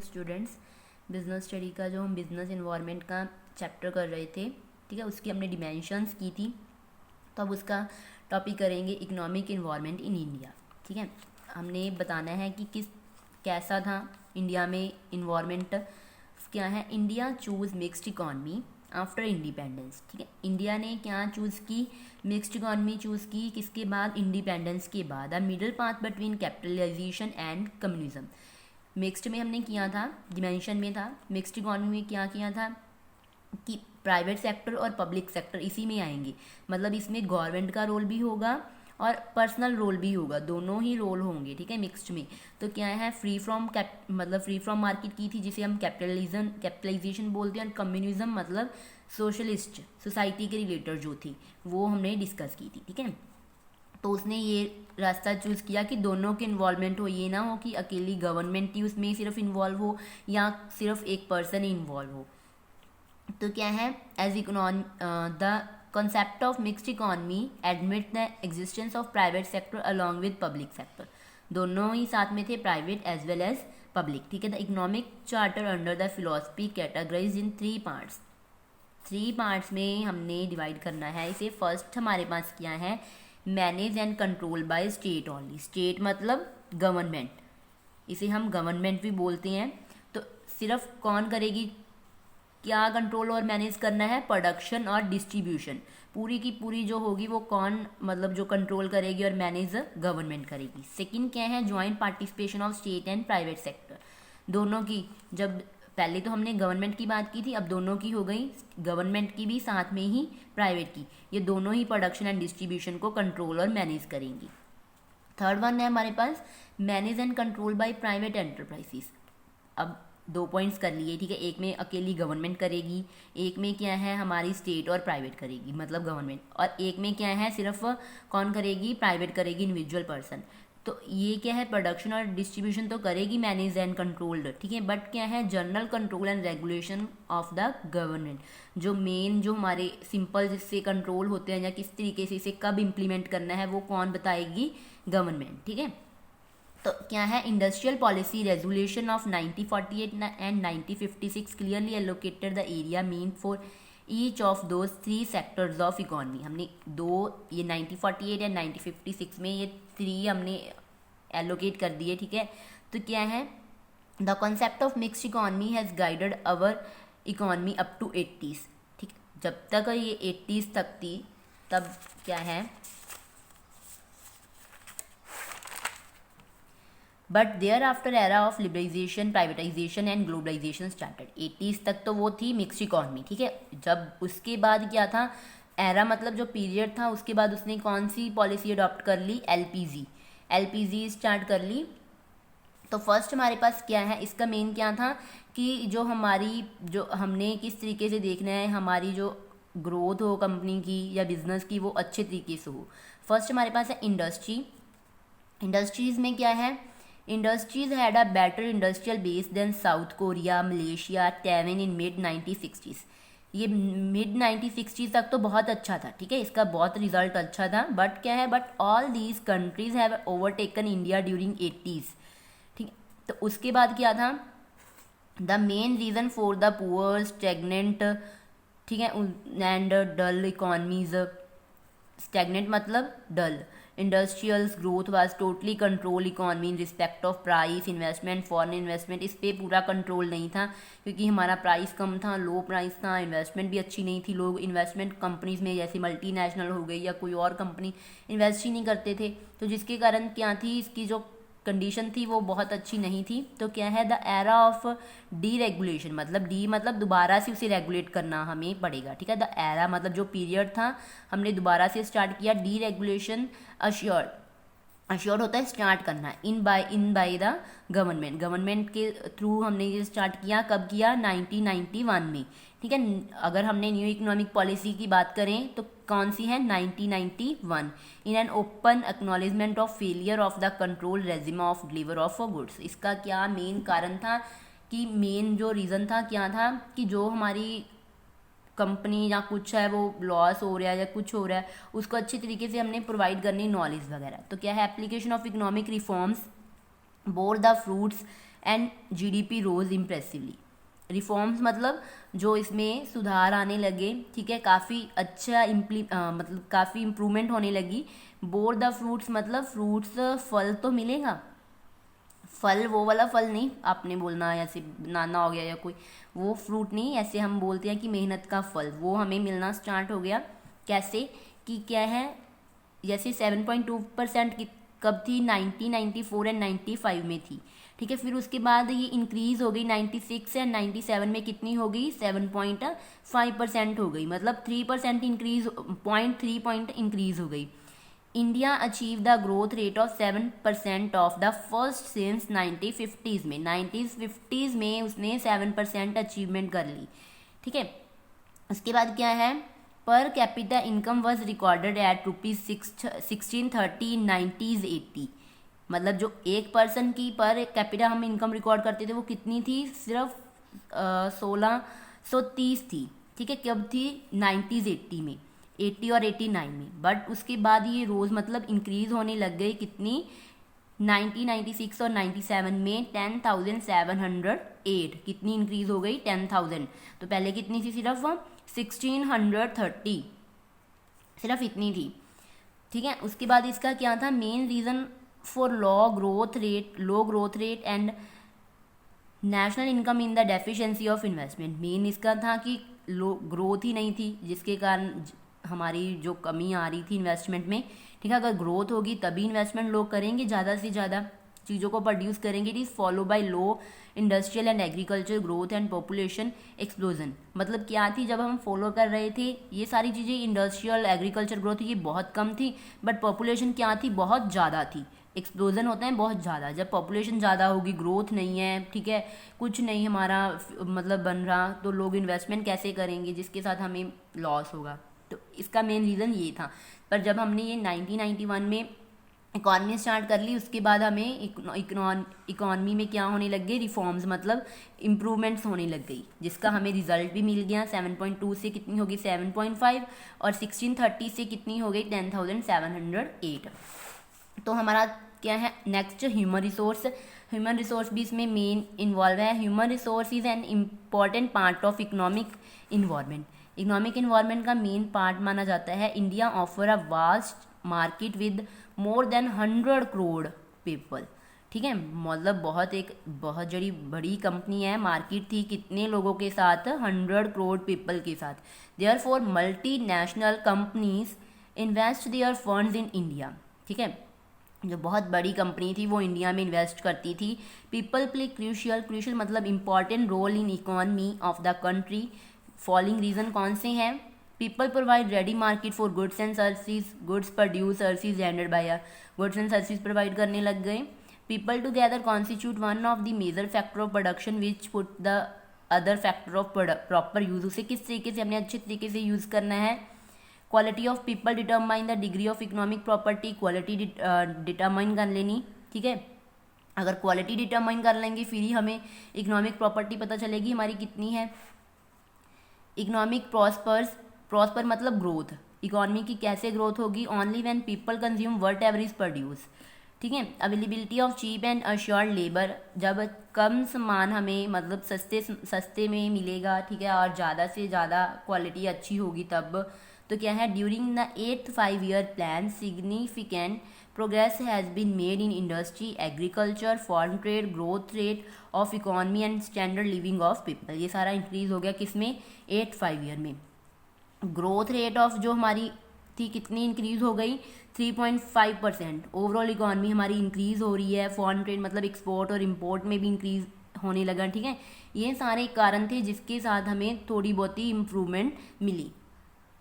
Students, business study का जो हम बिजनेस इन्वायरमेंट का चैप्टर कर रहे थे, ठीक है, उसकी हमने डिमेंशंस की थी। तो अब उसका टॉपिक करेंगे इकोनॉमिक इन्वायरमेंट इन इंडिया। ठीक है, हमने बताना है कि कैसा था इंडिया में इन्वायरमेंट, क्या है। India choose mixed economy after independence. ठीक है, इंडिया ने क्या चूज़ की, मिक्स्ड इकॉनमी चूज़ की किसके बाद, इंडिपेंडेंस के बाद। A middle path between capitalization and communism. Mixed में हमने किया था, डिमेंशन में था। मिक्स्ड इकॉनमी में क्या किया था कि प्राइवेट सेक्टर और पब्लिक सेक्टर इसी में आएंगे, मतलब इसमें गवर्नमेंट का रोल भी होगा और पर्सनल रोल भी होगा, दोनों ही रोल होंगे। ठीक है, मिक्स्ड में तो क्या है, फ्री फ्रॉम मतलब फ्री फ्रॉम मार्केट की थी, जिसे हम कैपिटलाइजेशन बोलते हैं। और कम्युनिज्म मतलब सोशलिस्ट सोसाइटी के रिलेटेड जो थी वो हमने डिस्कस की थी। ठीक है, तो उसने ये रास्ता चूज़ किया कि दोनों के इन्वॉल्वमेंट हो, ये ना हो कि अकेली गवर्नमेंट ही उसमें सिर्फ इन्वॉल्व हो या सिर्फ एक पर्सन ही इन्वॉल्व हो। तो क्या है, as the concept of mixed economy admit the existence of private sector along with public sector। दोनों ही साथ में थे, private as well as public. ठीक है, the economic charter under the philosophy categorise in 3 parts. 3 parts में हमने divide करना है इसे। फर्स्ट हमारे पास क्या है, manage and control by state only. State मतलब गवर्नमेंट, इसे हम गवर्नमेंट भी बोलते हैं। तो सिर्फ कौन करेगी, क्या कंट्रोल और मैनेज करना है, प्रोडक्शन और डिस्ट्रीब्यूशन। पूरी की पूरी जो होगी वो कौन, मतलब जो कंट्रोल करेगी और मैनेज गवर्नमेंट करेगी। सेकंड क्या है, joint participation of state and private sector. दोनों की, जब पहले तो हमने गवर्नमेंट की बात की थी, अब दोनों की हो गई, गवर्नमेंट की भी साथ में ही प्राइवेट की। ये दोनों ही प्रोडक्शन एंड डिस्ट्रीब्यूशन को कंट्रोल और मैनेज करेंगी। थर्ड वन है हमारे पास, manage and control by private enterprises. अब 2 पॉइंट्स कर लिए। ठीक है, एक में अकेली गवर्नमेंट करेगी, एक में क्या है हमारी स्टेट और प्राइवेट करेगी मतलब गवर्नमेंट, और एक में क्या है सिर्फ कौन करेगी, प्राइवेट करेगी, इंडिविजुअल पर्सन। तो ये क्या है, प्रोडक्शन और डिस्ट्रीब्यूशन तो करेगी मैनेज एंड कंट्रोल्ड। ठीक है, बट क्या है, general control and regulation of the government, जो मेन जो हमारे सिंपल जिससे कंट्रोल होते हैं या किस तरीके से इसे कब इम्प्लीमेंट करना है वो कौन बताएगी, गवर्नमेंट। ठीक है, तो क्या है, industrial policy resolution of 1948 and 1956 clearly allocated the area mean for each of those 3 sectors of economy. हमने ये 1948 एंड 1956 में ये 3 हमने एलोकेट कर दिए। ठीक है, तो क्या है, the concept of mixed economy has guided our economy up to 80s। ठीक, जब तक ये 80s तक थी तब क्या है, but thereafter era of liberalisation, privatisation and globalisation started. 80s तक तो वो थी मिक्स्ड इकॉनमी। ठीक है, जब उसके बाद क्या था, एरा मतलब जो पीरियड था, उसके बाद उसने कौन सी पॉलिसी अडॉप्ट कर ली, एलपीजी स्टार्ट कर ली। तो फर्स्ट हमारे पास क्या है, इसका मेन क्या था कि जो हमारी, जो हमने किस तरीके से देखना है, हमारी जो ग्रोथ हो कंपनी की या बिजनेस की वो अच्छे तरीके से हो। फर्स्ट हमारे पास है इंडस्ट्रीज में क्या है, industries had a better industrial base than South Korea, Malaysia, Taiwan in mid 1960s। ये मिड 1960s तक तो बहुत अच्छा था। ठीक है, इसका बहुत रिजल्ट अच्छा था, बट क्या है, but all these countries have overtaken India during 80s। ठीक है, तो उसके बाद क्या था, the main reason for the poor stagnant, ठीक है, एंड डल इकॉनमीज। स्टेगनेंट मतलब dull. Industrials growth was totally control economy in respect of price, investment, foreign investment, इस पर पूरा कंट्रोल नहीं था क्योंकि हमारा प्राइस कम था, लो प्राइस था, इन्वेस्टमेंट भी अच्छी नहीं थी। लोग इन्वेस्टमेंट कंपनीज में जैसे मल्टीनेशनल हो गई या कोई और कंपनी इन्वेस्ट ही नहीं करते थे, तो जिसके कारण क्या थी, इसकी जो कंडीशन थी वो बहुत अच्छी नहीं थी। तो क्या है, the era of D regulation, मतलब डी मतलब दोबारा से उसे रेगुलेट करना हमें पड़ेगा। ठीक है, द एरा मतलब जो पीरियड था, हमने दोबारा से स्टार्ट किया डी रेगुलेशन। अश्योर्ड होता है स्टार्ट करना, इन बाय द गवर्नमेंट के थ्रू हमने ये स्टार्ट किया। कब किया, 1991 में। ठीक है, अगर हमने न्यू इकोनॉमिक पॉलिसी की बात करें तो कौन सी है, 1991, in an open acknowledgement of failure of the control regime of deliver of goods. इसका क्या मेन कारण था कि मेन जो रीज़न था क्या था कि जो हमारी कंपनी या कुछ है वो लॉस हो रहा है या कुछ हो रहा है, उसको अच्छी तरीके से हमने प्रोवाइड करनी नॉलेज वगैरह। तो क्या है, application of economic reforms bore the fruits and GDP rose impressively. Reforms मतलब जो इसमें सुधार आने लगे, ठीक है, काफ़ी अच्छा मतलब काफ़ी इम्प्रूवमेंट होने लगी। बोर द फ्रूट्स मतलब फ्रूट्स, फल तो मिलेगा, फल वो वाला फल नहीं आपने बोलना ऐसे बनाना हो गया या कोई वो फ्रूट नहीं, ऐसे हम बोलते हैं कि मेहनत का फल, वो हमें मिलना स्टार्ट हो गया। कैसे कि क्या है, जैसे 7.2% की कब थी, 1994 एंड 95 में थी, ठीक है। फिर उसके बाद ये इंक्रीज़ हो गई 96 एंड 97 में कितनी हो गई, 7.5% हो गई, मतलब 3% इंक्रीज, 0.3 पॉइंट इंक्रीज हो गई। India achieve the growth rate of 7% of the first since 1950s में, 1950s में उसने 7% अचीवमेंट कर ली, ठीक है। उसके बाद क्या है, per capita income was recorded at ₹1630 इन 1980, मतलब जो एक पर्सन की पर कैपिटा हम इनकम रिकॉर्ड करते थे वो कितनी थी, सिर्फ 1630 थी, ठीक है। कब थी, 1980 में, 80 और 89 में। बट उसके बाद ये रोज़ मतलब इंक्रीज़ होने लग गई, कितनी, 1996 और 97 में 10,708, कितनी इंक्रीज़ हो गई, 10,000। तो पहले कितनी थी, सिर्फ 1630, सिर्फ इतनी थी, ठीक है। उसके बाद इसका क्या था, main reason for low growth rate and national income in the deficiency of investment. Main इसका था कि लो ग्रोथ ही नहीं थी, जिसके कारण हमारी जो कमी आ रही थी इन्वेस्टमेंट में, ठीक है। अगर ग्रोथ होगी तभी इन्वेस्टमेंट लोग करेंगे, ज़्यादा से ज़्यादा चीज़ों को प्रोड्यूस करेंगे। It is follow by low industrial and agriculture growth and population explosion. मतलब क्या थी, जब हम फॉलो कर रहे थे ये सारी चीज़ें, इंडस्ट्रियल एग्रीकल्चर ग्रोथ ये बहुत कम थी, बट पॉपुलेशन क्या थी, बहुत ज़्यादा थी। एक्सप्लोजन होता है बहुत ज़्यादा, जब पॉपुलेशन ज़्यादा होगी, ग्रोथ नहीं है, ठीक है, कुछ नहीं हमारा मतलब बन रहा, तो लोग इन्वेस्टमेंट कैसे करेंगे, जिसके साथ हमें लॉस होगा। तो इसका मेन रीज़न ये था। पर जब हमने ये 1991 में इकॉनमी स्टार्ट कर ली, उसके बाद हमें इकॉनमी में क्या होने लग गए, रिफॉर्म्स मतलब इम्प्रूवमेंट्स होने लग गई, जिसका हमें रिजल्ट भी मिल गया। 7.2 से कितनी होगी, 7.5, और 1630 से कितनी हो गई, 10,708। तो हमारा क्या है नेक्स्ट, ह्यूमन रिसोर्स भी इसमें मेन इन्वॉल्व है। Human resource is an important part of economic environment का मेन पार्ट माना जाता है। India offer a vast market with more than 100 crore people, ठीक है, मतलब बहुत बड़ी कंपनी है, मार्केट थी कितने लोगों के साथ, 100 करोड़ पीपल के साथ। Therefore multi national companies invest their funds in India, ठीक है, जो बहुत बड़ी कंपनी थी वो इंडिया में इन्वेस्ट करती थी। पीपल प्ले क्रूशियल मतलब important role in economy of the country. Following reason कौन से हैं, people provide ready market for goods and services, goods produce services generated by goods and services provide करने लग गए। People together constitute one of the major factor of production which put the other factor of proper use. उसे किस तरीके से हमने अच्छे तरीके से यूज़ करना है। Quality of people determine the degree of economic property, quality determine कर लेनी, ठीक है। अगर क्वालिटी डिटरमाइन कर लेंगे फिर ही हमें इकोनॉमिक प्रॉपर्टी पता चलेगी हमारी कितनी है। इकोनॉमिक प्रॉस्पर मतलब ग्रोथ, इकोनॉमी की कैसे ग्रोथ होगी, only when people consume whatever is produce, ठीक है। Availability of cheap and assured labour, जब कम सामान हमें मतलब सस्ते में मिलेगा, ठीक है, और ज़्यादा से ज़्यादा क्वालिटी अच्छी होगी तब। तो क्या है, during the 8th 5-year plan significant progress has been made in industry, agriculture, foreign trade, growth rate of economy and standard living of people. ये सारा इंक्रीज हो गया किसमें, 8th 5-year में। ग्रोथ रेट ऑफ जो हमारी थी कितनी इंक्रीज हो गई, 3.5%। ओवरऑल इकोनॉमी हमारी इंक्रीज हो रही है। फॉरेन ट्रेड मतलब एक्सपोर्ट और इम्पोर्ट में भी इंक्रीज होने लगा, ठीक है। ये सारे कारण थे जिसके साथ हमें थोड़ी बहुत ही इम्प्रूवमेंट मिली।